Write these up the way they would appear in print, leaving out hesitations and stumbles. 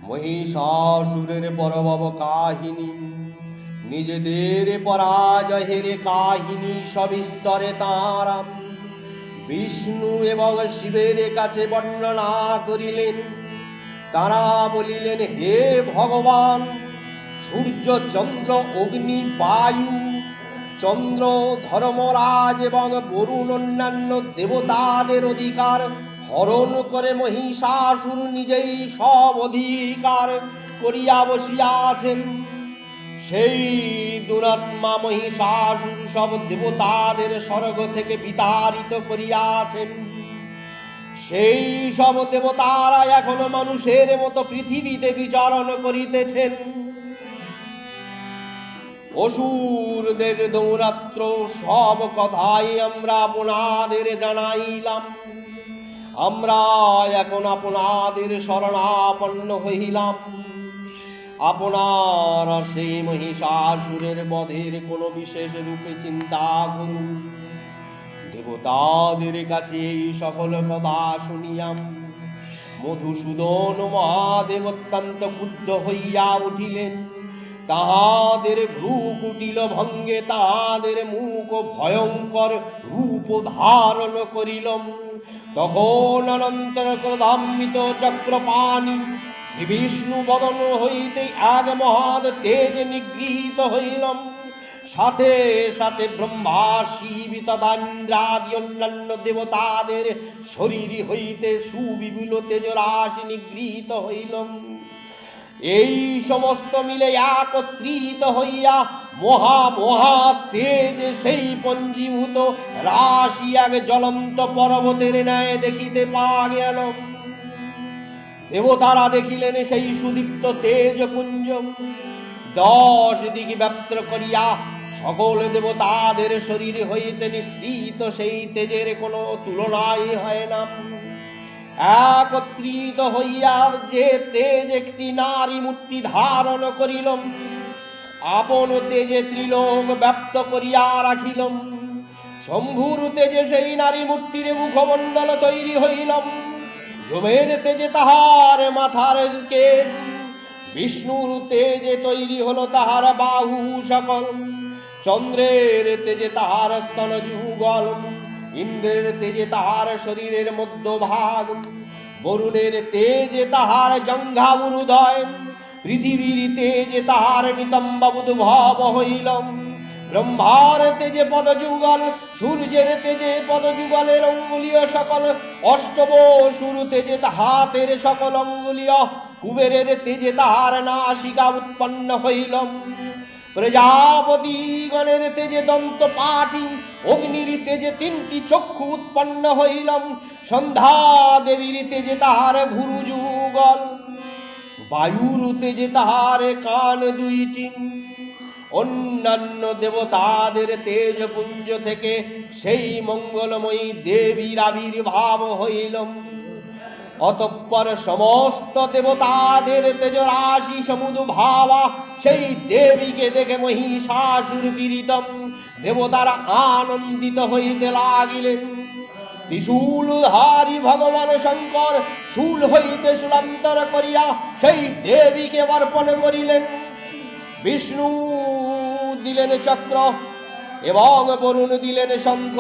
মহিষাসুরের পরভব কাহিনী, নিজেদের পরাজয়ের কাহিনী সবিস্তরে তাঁরা বিষ্ণু এবং শিবের কাছে বর্ণনা করিলেন। তারা বলিলেন, হে ভগবান, সূর্য, চন্দ্র, অগ্নি, বায়ু, চন্দ্র, ধর্মরাজ এবং বরুণ অন্যান্য দেবতাদের অধিকার হরণ করে মহিষাসুর নিজেই সব অধিকার করিয়া বসিয়াছেন। সেই দুরাত্মা মহিষাসুর সব দেবতাদের স্বর্গ থেকে বিতাড়িত করিয়াছেন। সেই সব দেবতারা এখনো মানুষের মতো পৃথিবীতে বিচরণ করিতেছেন। অসুরদের দৌরাত্র সব কথাই আমরা আপনাদের জানাইলাম। আমরা এখন আপনাদের শরণাপন্ন হইলাম। আপনারা সেই মহিষাসুরের বধের কোনো বিশেষ রূপে চিন্তা করুন। দেবতাদের কাছে এই সকল কথা শুনিয়াম মধুসূদন মহাদেব অত্যন্ত ক্রুদ্ধ হইয়া উঠিলেন। তাহাদের ভ্রু কুটিল ভঙ্গে তাহাদের মুখ ভয়ঙ্কর রূপ ধারণ করিল। তখন অনন্তর ক্রোধান্বিত চক্রপাণি শ্রী বিষ্ণু বদন হইতে এক মহাদ তেজ নিগৃহীত হইল। সাথে সাথে ব্রহ্মা, শিব তথা ইন্দ্রাদি অন্যান্য দেবতাদের শরীর হইতে সুবিপুল তেজরাশি নিগৃহীত হইল। এই সমস্ত মিলে একত্রিত হইয়া মহা মহা তেজ সেই পঞ্জীভূত রাশি এক জ্বলন্ত পর্বতের ন্যায় দেখিতে পাওয়া গেল। দেবতারা দেখিলেন সেই সুদীপ্ত তেজপুঞ্জ 10 দিক ব্যাপ্ত করিয়া সকল দেবতাদের শরীর হইতে নিঃসৃত সেই তেজের কোনো তুলনাই হয় না। একত্রিত হইয়া যে তেজ একটি নারী মূর্তি ধারণ করিল, আপন তেজে ত্রিলোক ব্যাপ্ত করিয়া রাখিল। শম্ভুর তেজে সেই নারী মূর্তির মুখমণ্ডল তৈরি হইল। যমের তেজে তাহার মাথার কেশ, বিষ্ণুর তেজে তৈরি হল তাহার বাহু সকল, চন্দ্রের তেজে তাহার স্তন যুগল, ইন্দ্রের তেজে তাহার শরীরের মধ্যভাগ, বরুণের তেজে তাহার জঙ্ঘাবুরুদয়, পৃথিবীর তেজে তাহার নিতম্বুদ্ভব হইল। ব্রহ্মার তেজে পদযুগল, সূর্যের তেজে পদযুগলের অঙ্গুলীয় সকল, অষ্টবসুর তেজে হাতের সকল অঙ্গুলীয়, কুবেরের তেজে তাহার নাসিকা উৎপন্ন হইল। প্রজাপতিগণের তেজে দন্ত পাটি, অগ্নির তেজে 3টি চক্ষু উৎপন্ন হইল। সন্ধ্যা দেবীর তেজে তাহার ভুরু যুগল, বায়ুর তেজে তাহার কান 2টি। অন্যান্য দেবতাদের তেজপুঞ্জ থেকে সেই মঙ্গলময়ী দেবীর আবির্ভাব হইল। অতঃপর সমস্ত দেবতাদের তেজরাশি সমুদ্ভাবা সেই দেবীকে দেখে মহিষাসুর পীড়িতম দেবতারা আনন্দিত হইতে লাগিলেন। ত্রিশূলধারী ভগবান শঙ্কর শূল হইতে শূলান্তর করিয়া সেই দেবীকে অর্পণ করিলেন। বিষ্ণু দিলেন চক্র এবং বরুণ দিলেন শঙ্খ,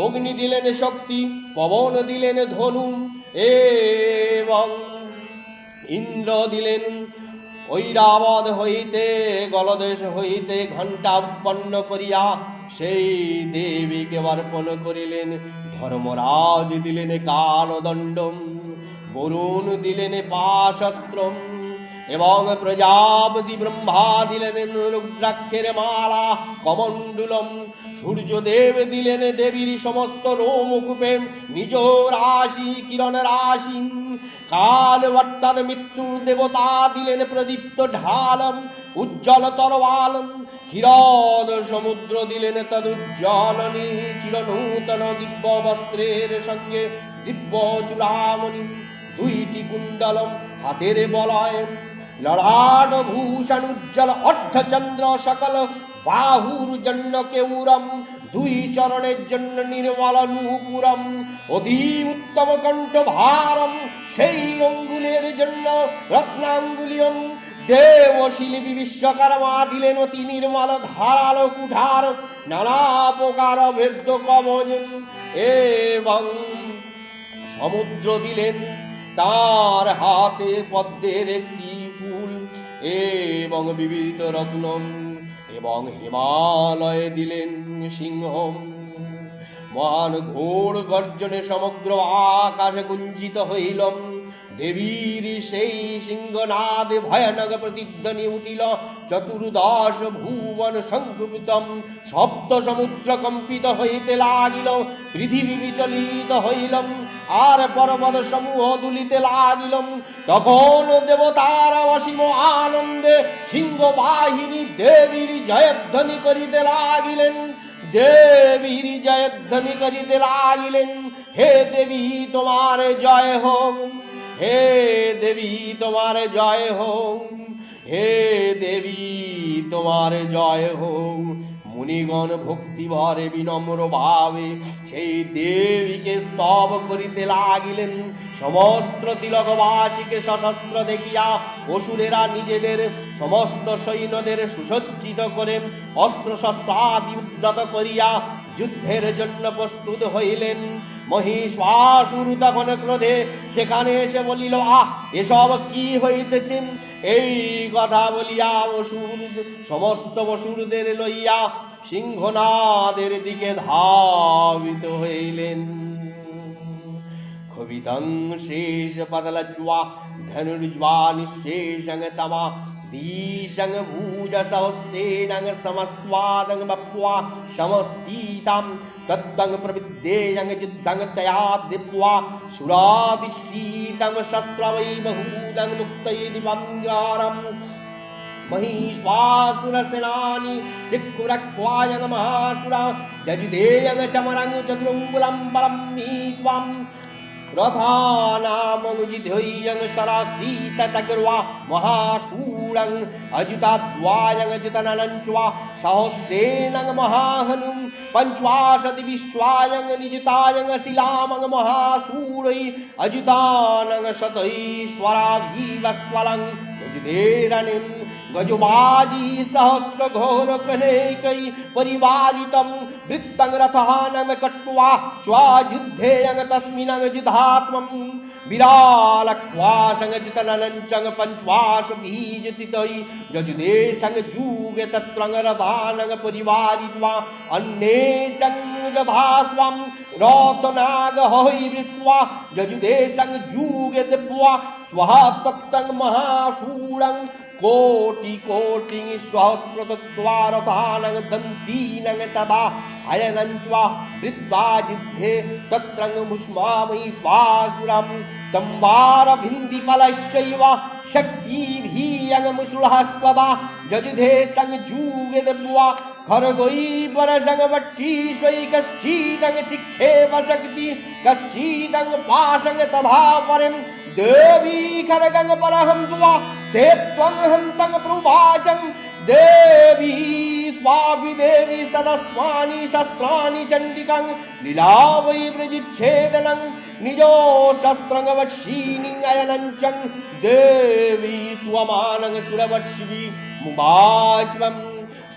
অগ্নি দিলেন শক্তি, পবন দিলেন ধনু এবং ইন্দ্র দিলেন ঐরাবত হইতে গলদেশ হইতে ঘণ্টা উৎপন্ন করিয়া সেই দেবীকে অর্পণ করিলেন। ধর্মরাজ দিলেন কালদণ্ড, বরুণ দিলেন পাশস্ত্র এবং প্রজাপতি ব্রহ্মা দিলেন রুদ্রাক্ষের মালা কমণ্ডলম। সূর্যদেব দিলেন দেবীর সমস্ত রোমকূপে নিজ রাশি কিরণ রাশি। কাল অর্থাৎ মৃত্যুর দেবতা দিলেন প্রদীপ্ত ঢালম উজ্জ্বল তরবালম। ক্ষীরদ সমুদ্র দিলেন তদুজ্জ্বলনী চিরনূতন দিব্য বস্ত্রের সঙ্গে দিব্য চূড়ামণি, 2টি কুণ্ডলম হাতের বলয়, ললাট ভূষণ উজ্জ্বল অর্ধচন্দ্র সকল বাহুর জন্য কেউরম, দুই চরণের জন্য নির্মল নূপুরম, অতি উত্তম কণ্ঠ ভারম, সেই অঙ্গুলের জন্য রত্নাঙ্গুলিয়ম। দেবশিল্পী বিশ্বকর্মা দিলেন অতি নির্মল ধারালো কুঠার, নানা প্রকার ভেদ্য কবচ, এবং সমুদ্র দিলেন তার হাতে পদ্মের একটি ফুল, এবং বিবিধ রত্ন, এবং হিমালয়ে দিলেন সিংহ। মহান ঘোর গর্জনে সমগ্র আকাশ গুঞ্জিত হইল। দেবীর সেই সিংহনাদে ভয়ানক প্রতিধ্বনি উঠিল। চতুর্দশ ভুবন সংকুপিতম, শব্দ সমুদ্র কম্পিত হইতে লাগিল। পৃথিবী বিচলিত হইল, আর পর্বত সমূহ দুলিতে লাগিল। তখন দেবতার অসীম আনন্দে সিংহ বাহিনী দেবীর জয়ধ্বনি করিতে লাগিলেন। দেবীর জয়ধ্বনি করিতে লাগিলেন। হে দেবী তোমার জয় হোক, হে দেবী তোমার জয় হোক, হে দেবী তোমার জয় হোক। মুনিগণ ভক্তি ভরে বিনম্র ভাবে সেই দেবীকে স্তব করিতে লাগিলেন। সমস্ত তিলকবাসীকে সশস্ত্র দেখিয়া অসুরেরা নিজেদের সমস্ত সৈন্যদের সুসজ্জিত করে অস্ত্রশস্ত্রাদি উদ্যত করিয়া যুদ্ধের জন্য প্রস্তুত হইলেন। মহিষাসুর তখন ক্রোধে সেখানে এসে বলিল, আহ, এসব কি হইতেছে? এই কথা বলিয়া অসুর সমস্ত অসুরদের লইয়া সিংহনাদের দিকে ধাবিত হইলেন। ক্ষুবিতং শেষ পদলজ্জ্বা ধনুর্জ্বা নিঃশেষং তমা দিশং ভুজ সহস্রেণ সমস্ত্বাদং বপ্वा সমস্তিতাম তত্তং প্রবিদ্যেয়ং যুদ্ধং তয়া দিপ্वा সুরাদিশীতং শস্ত্রবৈ বহুদং মুক্তৈ দিবঙ্গারম। महिष्वासुरसेनानि चिक्कुरक्वायं महासुरा जजुदेयं चमरं चतुरङ्गुलं परं नीत्वां रथानाममुजिधोयं शराश्रीतचक्रुवा महाशूरं अजुताद्वायं जितननञ्च्वा सहस्रेणं महाहनुं पञ्चवाशति विश्वायं निजितायं शिलामं महाशूरै अजुतानं शतैश्वराभिवस्वलं गजुधेरणिं गजुबाजी सहस्र घोर कनेकै परिवारितं वृत्तं रथानं कट्वा च्वायुद्धेयं तस्मिन् जिधात्मं विरालक्वासं जितननञ्चं पञ्चवाशभिजितितै जजुदेशं जूगे तत्रं रथानं परिवारित्वा अन्ये चं जधास्वं रथनाग हयवृत्वा जजुदेशं जूगे दिप्वा स्वः तत्तं महाशूरं कोटि कोटि सहस्रतत्त्वारथानं दन्तीनं तदा अयनञ्च्वा वृत्वा युद्धे तत्रं मुष्मामहिष्वासुरं तम्बारभिन्दिफलश्चैव शक्तिभियङ्मुषुलहस्त्वदा जजुधेशं जूगे दिप्वा खर्गैपरशं वट्टीश्वै कश्चिदं चिक्षेप शक्ति कश्चिदं पाशं तथा परं देवी खरगं परहन्त्वा ते त्वं हन्तं प्रवाचं देवी स्वाभि देवी तदस्मानि शस्त्राणि चण्डिकं लीला वै प्रजिच्छेदनं निजो शस्त्रं वर्षीणि अयनञ्चं देवी त्वमानं सुरवर्षिवि मुवाच्वं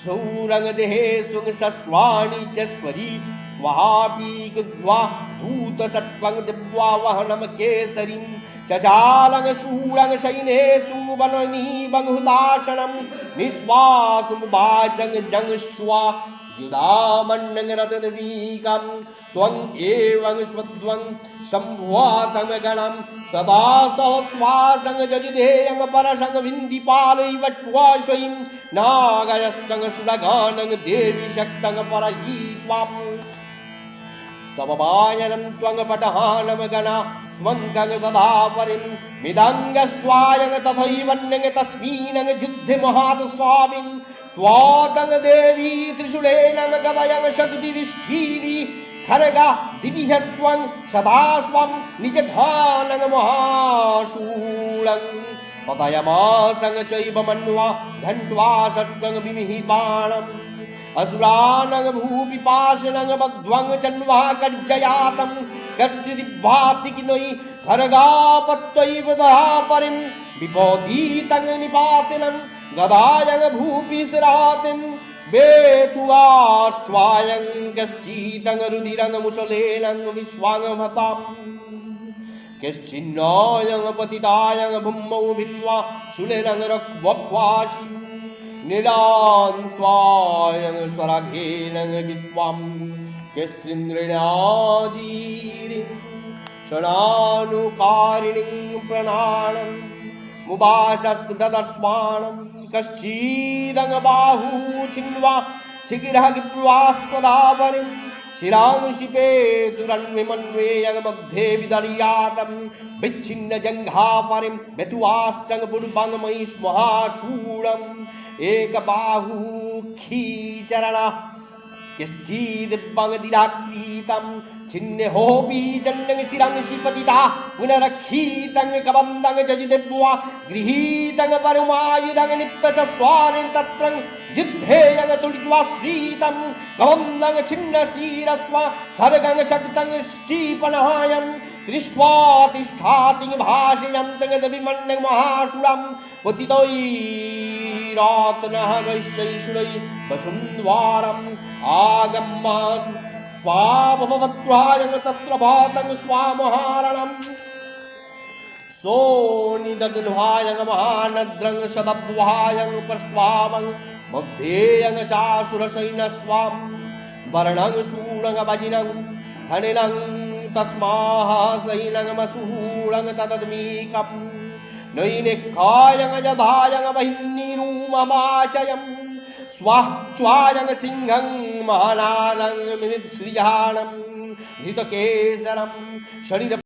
शूरं देहे सुं शस्त्राणि च स्वरी स्वापी गुद्वा धूतसत्त्वं दिव्वा वहनं केसरीं चचालं शूरं शैनेषु वननीवं हुताशनं निःश्वासमुवाचं जङ्श्वा युधामन्नं रतनवीकं त्वं एवं स्वध्वं सम्भ्वातं गणं सदा सहस्वासं जजुधेयं परशं विन्दिपालैवट्वाश्वयं नागयश्चं सुरगानं देवी शक्तं परहीत्वाम् तव वायनं त्वं पटहानं गणा स्वङ्कं तथा परिं मिदङ्गस्वायं तथैवन्यं तस्मिन् युद्धे महात्स्वामिन् त्वातं देवी त्रिशूलेन गदयं शक्तिविष्ठीति खर्गा दिव्यस्वं सदा स्वं निजधानं महाशूलं पतयमासं चैव मन्वा धन्त्वा शस्त्रं विमिहिताणम् असुरानंग भूपिपाशनंग बग्ध्वंग चन्वा कर्जयातं कर्तृदिभाति किनोई खरगापत्वैव दहापरिं विपोधीतं निपातिनं गदायंग भूपिसरातिं बेतुवाश्वायं कश्चिदंग रुदिरंग मुसलेनं विश्वांगभतां कश्चिन्नायं पतितायं भुम्मौ भिन्वा शूलेनं रक्वक्वासि निलान्त्वायं स्वराघेनं गित्वां कश्चिन्द्रिणाजीरिं शणानुकारिणीं प्रणानं मुवाचस्तु ददर्स्माणं कश्चिदंग बाहू छिन्वा छिगिरः गिप्वास्पदावरिं शिरांशिपे दुरन्विमन्वेयं मध्ये विदर्यातं विच्छिन्न जङ्घापरिं बेतुवाश्चंग पुरुपङ्गमयि महाशूलम् एकबाहू खीचरणः कश्चिदिब्बङ्गदिराकृतं छिन्ने होपि चण्डं शिरंसि पतिता पुनरक्षितं कबन्दं जजिदेव्वा गृहीतं परमायुधं नित्यचत्वारिं तत्रं युद्धेयं तुलिज्वाश्रितं कबन्दं छिन्नशिरस्वा खड्गं शक्तं स्टीपनहायं दृष्ट्वा तिष्ठाति भाषयन्तं दविमन्नं महाशूलं पतितैरात्नः गैश्चैषुणै वसुन्वारम् आगम्मासु स्वाभवत्वायं तत्र भातं स्वामहारणं सोनिदग्न्वायं महानद्रं शतद्वायं प्रस्वामं मध्येयं चासुरसैन्यस्वां वर्णं शूलं वजिनं खनिनं तस्माः सैनमसूलं तदद्मीकं नैनिखायं जधायं बहिन्निरूममाचयम् स्वाच्वायं सिंहं महानादं मिनित्सृजानं धृतकेसरं शरीर